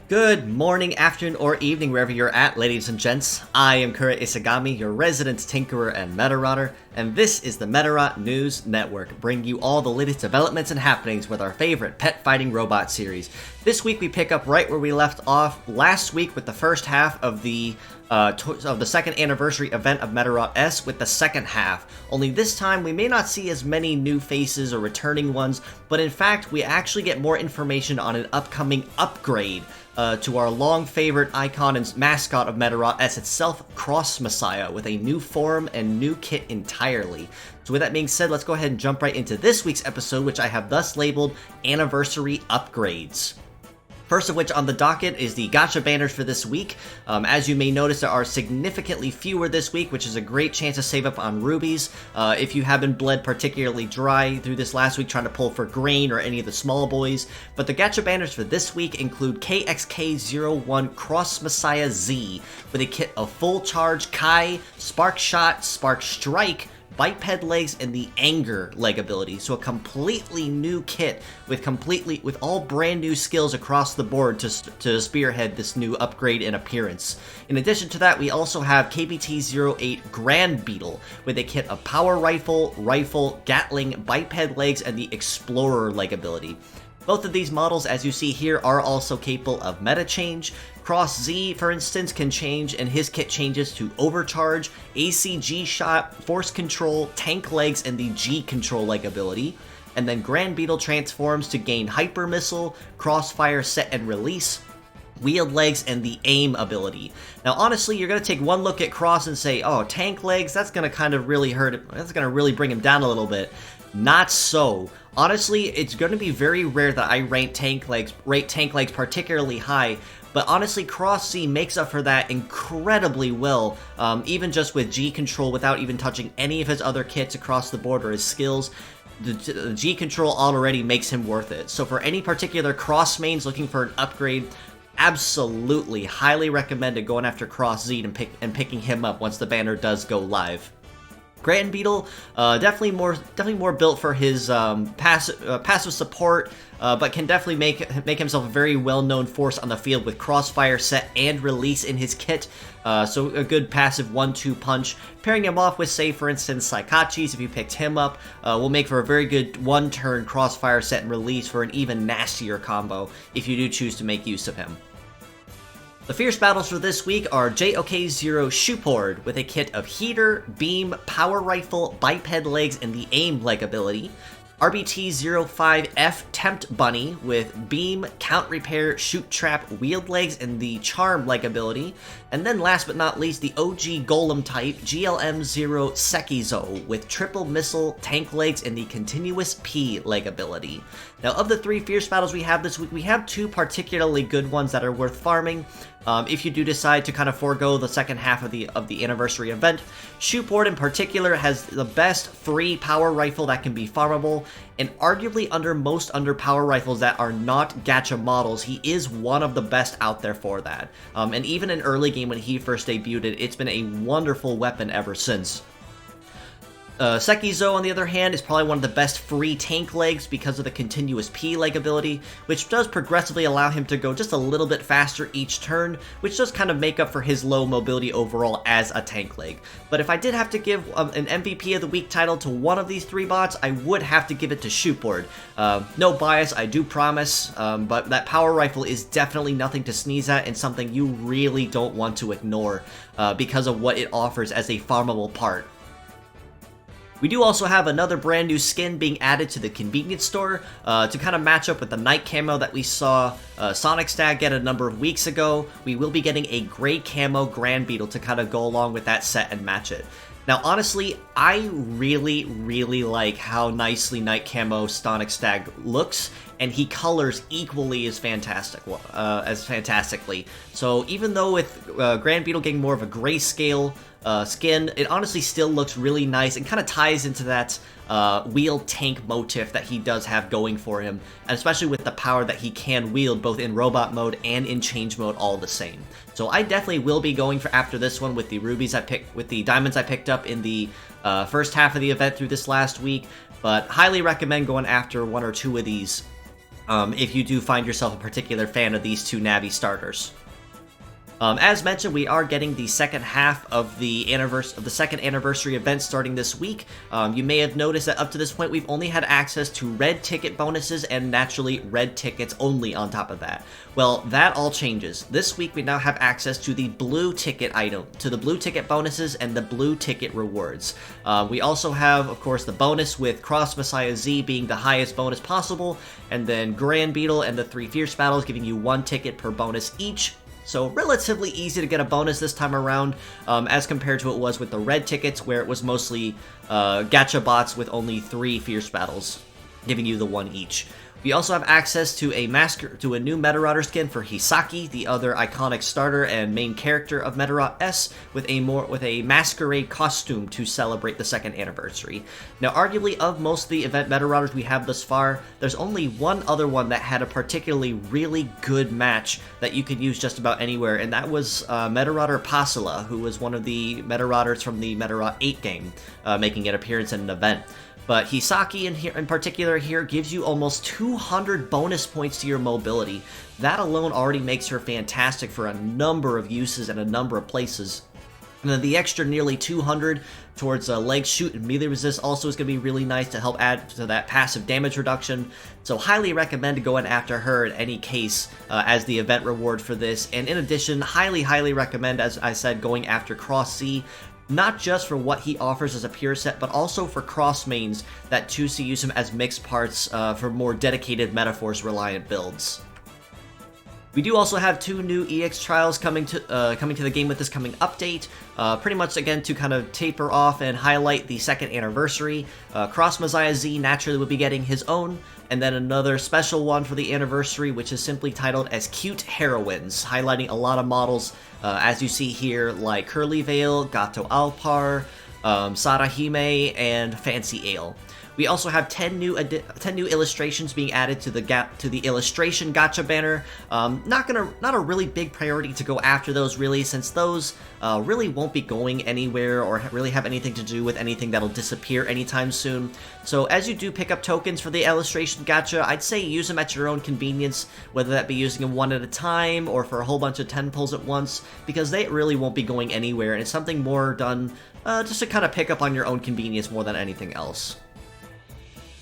Good morning, afternoon, or evening, wherever you're at, ladies and gents. I am Kura Isagami, your resident Tinkerer and Medarotter, and this is the Medarot News Network, bringing you all the latest developments and happenings with our favorite pet fighting robot series. This week we pick up right where we left off last week with the first half of the second anniversary event of Medarot S with the second half. Only this time we may not see as many new faces or returning ones, but in fact we actually get more information on an upcoming upgrade to our long favorite icon and mascot of Medarot S itself, Cross Messiah, with a new form and new kit entirely. So with that being said, let's go ahead and jump right into this week's episode, which I have thus labeled Anniversary Upgrades. First of which on the docket is the Gacha Banners for this week. As you may notice, there are significantly fewer this week, which is a great chance to save up on Rubies. If you haven't bled particularly dry through this last week trying to pull for grain or any of the small boys. But the Gacha Banners for this week include KXK01 Cross Messiah Z with a kit of Full Charge Kai, Spark Shot, Spark Strike, Biped Legs, and the Anger leg ability. So a completely new kit with all brand new skills across the board to spearhead this new upgrade in appearance. In addition to that, we also have KBT-08 Grand Beetle with a kit of Power Rifle, Gatling, Biped Legs, and the Explorer leg ability. Both of these models, as you see here, are also capable of Medachange. Cross Z, for instance, can change, and his kit changes to Overcharge, ACG Shot, Force Control, Tank Legs, and the G Control leg ability. And then Grand Beetle transforms to gain Hyper Missile, Crossfire Set and Release, Wheeled Legs, and the Aim ability. Now, honestly, you're going to take one look at Cross and say, oh, Tank Legs, that's going to kind of really hurt it. That's going to really bring him down a little bit. Not so. Honestly, it's going to be very rare that I rate Tank Legs particularly high, but honestly, Cross Z makes up for that incredibly well, even just with G Control without even touching any of his other kits across the board or his skills. The G Control already makes him worth it. So for any particular Cross mains looking for an upgrade, absolutely, highly recommended going after Cross Z and picking him up once the banner does go live. Grand Beetle, definitely more built for his passive support, but can definitely make himself a very well-known force on the field with Crossfire Set and Release in his kit. So a good passive 1-2 punch. Pairing him off with, say, for instance, Saikachi's, if you picked him up, will make for a very good one-turn Crossfire Set and Release for an even nastier combo if you do choose to make use of him. The fierce battles for this week are JOK0 Shoopord with a kit of Heater, Beam, Power Rifle, Biped Legs, and the Aim leg ability. RBT-05F Tempt Bunny with Beam, Count Repair, Shoot Trap, Wheeled Legs, and the Charm leg ability. And then last but not least, the OG Golem type GLM-0 Sekizo with Triple Missile, Tank Legs, and the Continuous P leg ability. Now, of the three fierce battles we have this week, we have two particularly good ones that are worth farming. If you do decide to kind of forego the second half of the anniversary event. Shoopord in particular has the best free power rifle that can be farmable, and arguably most under power rifles that are not gacha models, he is one of the best out there for that. And even in early game when he first debuted, it's been a wonderful weapon ever since. Sekizo, on the other hand, is probably one of the best free tank legs because of the continuous P leg ability, which does progressively allow him to go just a little bit faster each turn, which does kind of make up for his low mobility overall as a tank leg. But if I did have to give an MVP of the week title to one of these three bots, I would have to give it to Shoopord. No bias, I do promise, but that power rifle is definitely nothing to sneeze at and something you really don't want to ignore because of what it offers as a farmable part. We do also have another brand new skin being added to the convenience store to kind of match up with the night camo that we saw Sonic Stag get a number of weeks ago. We will be getting a gray camo Grand Beetle to kind of go along with that set and match it. Now, honestly, I really, really like how nicely Night Camo Sonic Stag looks, and he colors equally as fantastically. So even though with Grand Beetle getting more of a grayscale skin, it honestly still looks really nice and kind of ties into that wheeled tank motif that he does have going for him, and especially with the power that he can wield both in robot mode and in change mode all the same. So I definitely will be going for after this one with the rubies with the diamonds I picked up in the first half of the event through this last week, but highly recommend going after one or two of these if you do find yourself a particular fan of these two Navi starters. As mentioned, we are getting the second half of the second anniversary event starting this week. You may have noticed that up to this point, we've only had access to red ticket bonuses and naturally red tickets only on top of that. Well, that all changes. This week, we now have access to the blue ticket item, to the blue ticket bonuses and the blue ticket rewards. We also have, of course, the bonus with Cross Messiah Z being the highest bonus possible, and then Grand Beetle and the 3 Fierce Battles giving you 1 ticket per bonus each. So relatively easy to get a bonus this time around, as compared to what it was with the red tickets, where it was mostly gacha bots with only 3 Fierce Battles, giving you the 1 each. We also have access to a new Medarot skin for Hisaki, the other iconic starter and main character of Medarot S, with a masquerade costume to celebrate the second anniversary. Now, arguably of most of the event Medaroters we have thus far, there's only one other one that had a particularly really good match that you could use just about anywhere, and that was Medaroter Pasula, who was one of the Medaroters from the Medarot 8 game, making an appearance in an event. But Hisaki in particular here gives you almost 200 bonus points to your mobility. That alone already makes her fantastic for a number of uses and a number of places. And then the extra nearly 200 towards leg shoot and melee resist also is going to be really nice to help add to that passive damage reduction. So highly recommend going after her in any case as the event reward for this. And in addition, highly recommend, as I said, going after Cross C. Not just for what he offers as a pure set, but also for cross mains that choose to use him as mixed parts for more dedicated Metaforce reliant builds. We do also have 2 new EX trials coming to the game with this coming update, pretty much again to kind of taper off and highlight the second anniversary. Cross Messiah Z naturally will be getting his own, and then another special one for the anniversary, which is simply titled as Cute Heroines, highlighting a lot of models, as you see here, like Curly Veil, Gato Alpar, Sarahime, and Fancy Ale. We also have 10 new illustrations being added to the illustration Gacha Banner. Not a really big priority to go after those really, since those really won't be going anywhere or really have anything to do with anything that'll disappear anytime soon. So as you do pick up tokens for the illustration Gacha, I'd say use them at your own convenience, whether that be using them one at a time or for a whole bunch of 10 pulls at once, because they really won't be going anywhere, and it's something more done just to kind of pick up on your own convenience more than anything else.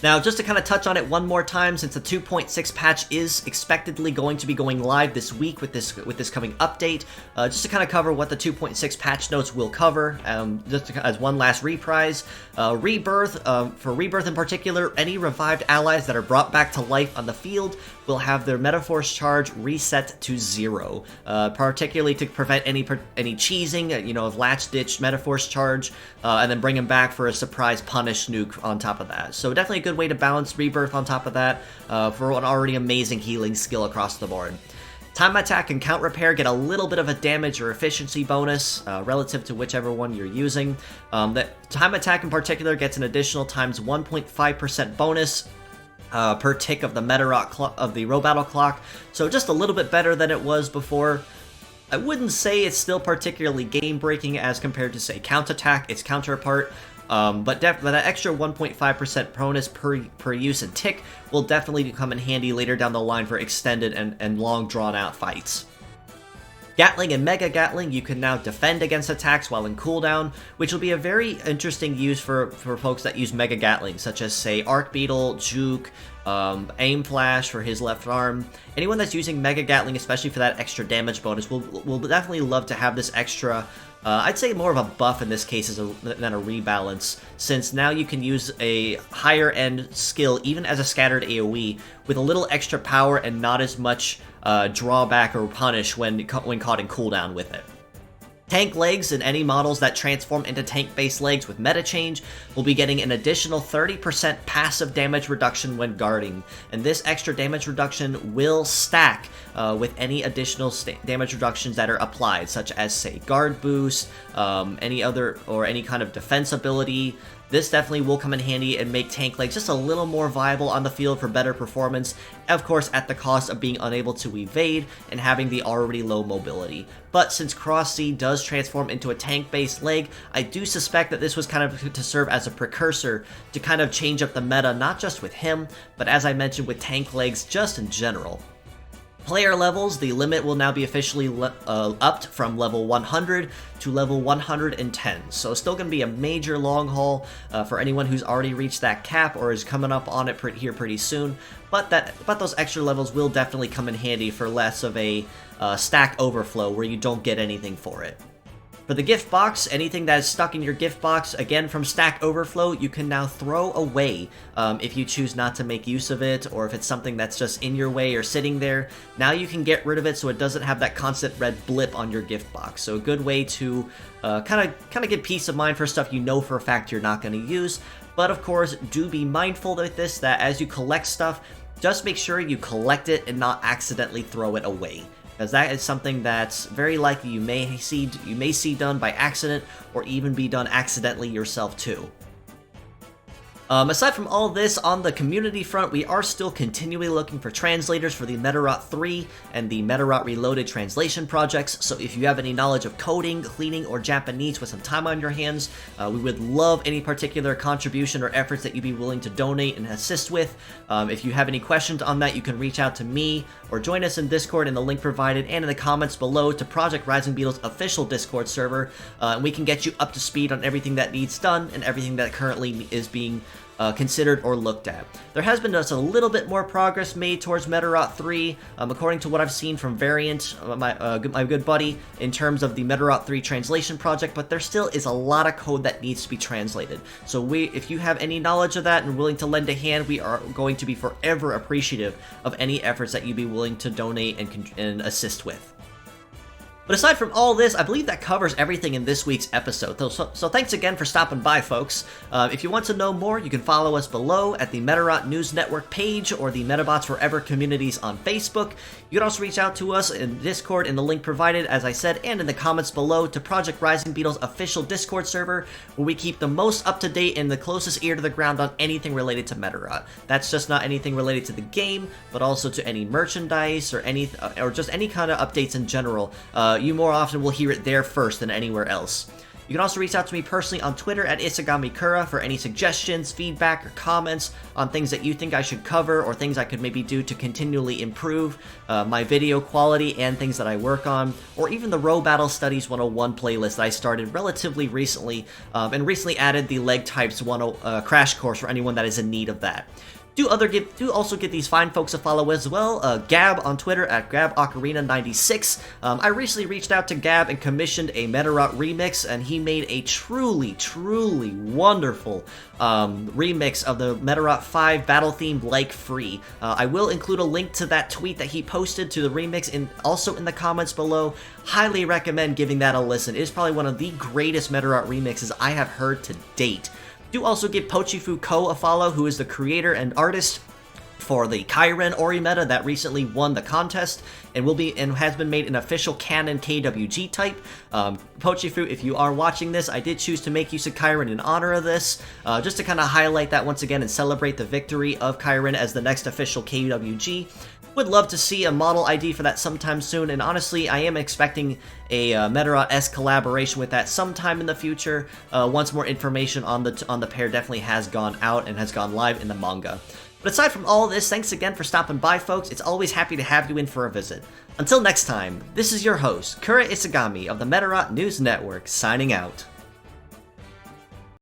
Now, just to kind of touch on it one more time, since the 2.6 patch is expectedly going to be going live this week with this coming update, just to kind of cover what the 2.6 patch notes will cover, as one last reprise. Rebirth, for Rebirth in particular, any revived allies that are brought back to life on the field will have their Metaforce charge reset to 0, particularly to prevent any cheesing, of Latch Ditch Metaforce charge, and then bring them back for a surprise punish nuke on top of that. So definitely a good way to balance Rebirth on top of that, for an already amazing healing skill across the board. Time Attack and Count Repair get a little bit of a damage or efficiency bonus relative to whichever one you're using. The Time Attack in particular gets an additional times 1.5% bonus per tick of the Medarot of the Row Battle Clock, so just a little bit better than it was before. I wouldn't say it's still particularly game-breaking as compared to, say, Count Attack, its counterpart, but that extra 1.5% bonus per use and tick will definitely come in handy later down the line for extended and long drawn-out fights. Gatling and Mega Gatling, you can now defend against attacks while in cooldown, which will be a very interesting use for folks that use Mega Gatling, such as, say, Arc Beetle, Juke, Aim Flash for his left arm. Anyone that's using Mega Gatling, especially for that extra damage bonus, will definitely love to have this extra, I'd say more of a buff in this case than a rebalance, since now you can use a higher end skill even as a scattered AoE with a little extra power and not as much drawback or punish when caught in cooldown with it. Tank legs and any models that transform into tank-based legs with Medachange will be getting an additional 30% passive damage reduction when guarding, and this extra damage reduction will stack with any additional damage reductions that are applied, such as, say, guard boost, any kind of defense ability. this definitely will come in handy and make tank legs just a little more viable on the field for better performance, of course at the cost of being unable to evade and having the already low mobility. But since Cross C does transform into a tank-based leg, I do suspect that this was kind of to serve as a precursor to kind of change up the meta, not just with him, but as I mentioned with tank legs just in general. Player levels, the limit will now be officially upped from level 100 to level 110, so still going to be a major long haul for anyone who's already reached that cap or is coming up on it here pretty soon, but those extra levels will definitely come in handy for less of a stack overflow where you don't get anything for it. For the gift box, anything that is stuck in your gift box, again from stack overflow, you can now throw away if you choose not to make use of it, or if it's something that's just in your way or sitting there. Now you can get rid of it so it doesn't have that constant red blip on your gift box. So a good way to kind of get peace of mind for stuff you know for a fact you're not going to use. But of course, do be mindful with this that as you collect stuff, just make sure you collect it and not accidentally throw it away, because that is something that's very likely you may see done by accident, or even be done accidentally yourself too. Aside from all this, on the community front, we are still continually looking for translators for the Medarot 3 and the Medarot Reloaded translation projects, so if you have any knowledge of coding, cleaning, or Japanese with some time on your hands, we would love any particular contribution or efforts that you'd be willing to donate and assist with. If you have any questions on that, you can reach out to me, or join us in Discord in the link provided and in the comments below to Project Rising Beetle's official Discord server, and we can get you up to speed on everything that needs done and everything that currently is being considered or looked at. There has been just a little bit more progress made towards Medarot 3, according to what I've seen from Variant, my good buddy, in terms of the Medarot 3 translation project, but there still is a lot of code that needs to be translated. So if you have any knowledge of that and willing to lend a hand, we are going to be forever appreciative of any efforts that you'd be willing to donate and assist with. But aside from all this, I believe that covers everything in this week's episode. So thanks again for stopping by, folks. If you want to know more, you can follow us below at the Medarot News Network page or the Metabots Forever communities on Facebook. You can also reach out to us in Discord in the link provided, as I said, and in the comments below to Project Rising Beetle's official Discord server, where we keep the most up-to-date and the closest ear to the ground on anything related to Medarot. That's just not anything related to the game, but also to any merchandise or just any kind of updates in general. You more often will hear it there first than anywhere else. You can also reach out to me personally on Twitter at IsagamIKura for any suggestions, feedback, or comments on things that you think I should cover or things I could maybe do to continually improve my video quality and things that I work on, or even the Row Battle Studies 101 playlist that I started relatively recently, and recently added the Leg Types crash course for anyone that is in need of that. Do also give these fine folks a follow as well. Gab on Twitter at GabOcarina96. I recently reached out to Gab and commissioned a Medarot remix, and he made a truly wonderful remix of the Medarot 5 battle-themed Like Free. I will include a link to that tweet that he posted to the remix also in the comments below. Highly recommend giving that a listen. It is probably one of the greatest Medarot remixes I have heard to date. Do also give Pochifu Ko a follow, who is the creator and artist for the Kairen Ori meta that recently won the contest and has been made an official canon KWG type. Pochifu, if you are watching this, I did choose to make use of Kairen in honor of this, just to kind of highlight that once again and celebrate the victory of Kairen as the next official KWG. Would love to see a model ID for that sometime soon, and honestly, I am expecting a Medarot-esque collaboration with that sometime in the future, once more information on the pair definitely has gone out and has gone live in the manga. But aside from all this, thanks again for stopping by, folks. It's always happy to have you in for a visit. Until next time, this is your host, Kura Isagami of the Medarot News Network, signing out.